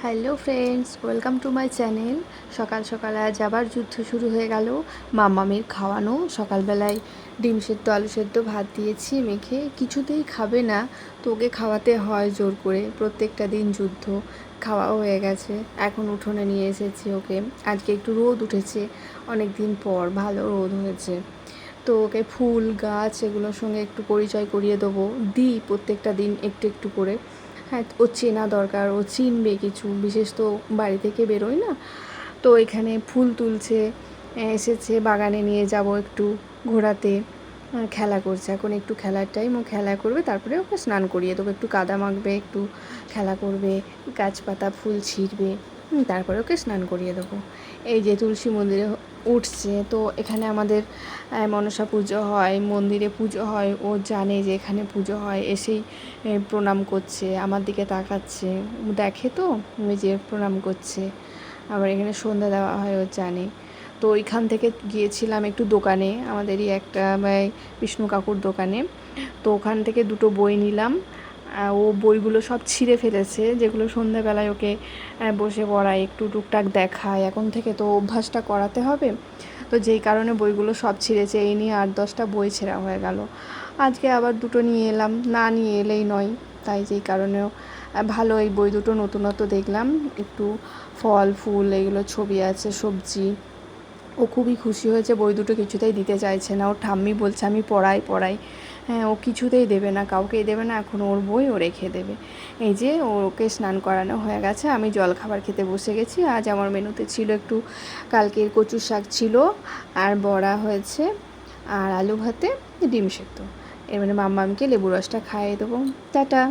Hello friends, welcome to my channel. সকাল সকাল আজ আবার যুদ্ধ শুরু হয়ে গেল। মাম্মামের খাওয়ানো, সকালবেলায় ডিম সেদ্ধ আলু সেদ্ধ ভাত দিয়েছি মেখে, কিছুতেই খাবে না, তো ওকে খাওয়াতে হয় জোর করে। প্রত্যেকটা দিন যুদ্ধ। খাওয়াও হয়ে গেছে, এখন উঠোনে নিয়ে এসেছি ওকে। আজকে একটু রোদ উঠেছে, অনেক দিন পর ভালো রোদ হয়েছে, তো ওকে ফুল গাছ এগুলোর সঙ্গে একটু পরিচয় করিয়ে দেবো। দিই প্রত্যেকটা দিন একটু একটু করে। হ্যাঁ, ও চেনা দরকার, ও চিনবে কিছু, বিশেষ তো বাড়ি থেকে বেরোয় না। তো এখানে ফুল তুলছে, এসেছে, বাগানে নিয়ে যাব একটু ঘোরাতে। খেলা করছে এখন, একটু খেলার টাইম, ও খেলা করবে, তারপরে ওকে স্নান করিয়ে দেবো। একটু কাদা মাখবে, একটু খেলা করবে, গাছপাতা ফুল ছিঁড়বে, তারপরে ওকে স্নান করিয়ে দেবো। এই যে তুলসী মন্দিরে উঠছে, তো এখানে আমাদের মনসা পুজো হয়, মন্দিরে পুজো হয়, ও জানে যে এখানে পুজো হয়, এসেই প্রণাম করছে, আমার দিকে তাকাচ্ছে, দেখে তো ওই যে প্রণাম করছে। আবার এখানে সন্ধ্যা দেওয়া হয়, ও জানে। তো ওইখান থেকে গিয়েছিলাম একটু দোকানে, আমাদেরই একটা বিষ্ণু কাকুর দোকানে। তো ওখান থেকে দুটো বই নিলাম। ও বইগুলো সব ছিঁড়ে ফেলেছে, যেগুলো সন্ধ্যাবেলায় ওকে বসে পড়ায়, একটু টুকটাক দেখায়, এখন থেকে তো অভ্যাসটা করাতে হবে। তো যেই কারণে বইগুলো সব ছিঁড়েছে, এই নিয়ে 8-10টা বই ছেঁড়া হয়ে গেল। আজকে আবার দুটো নিয়ে এলাম, না নিয়ে এলেই নয়। তাই যেই কারণেও ভালো, এই বই দুটো নতুনত্ব দেখলাম, একটু ফল ফুল এগুলো ছবি আছে, সবজি। ও খুবই খুশি হয়েছে, বই দুটো কিছুতেই দিতে চাইছে না, ওর ঠাম্মি বলছে আমি পড়াই পড়াই। হ্যাঁ, ও কিছুতেই দেবে না, কাউকেই দেবে না, এখন ওর বই ও রেখে দেবে। এই যে ওকে স্নান করানো হয়ে গেছে, আমি জলখাবার খেতে বসে গেছি। আজ আমার মেনুতে ছিল একটু কালকের কচু শাক ছিল, আর বড়া হয়েছে, আর আলু ভাতে ডিম সেদ্ধ। এর মানে মাম্মামকে লেবু রসটা খাইয়ে দেবো। টাটা।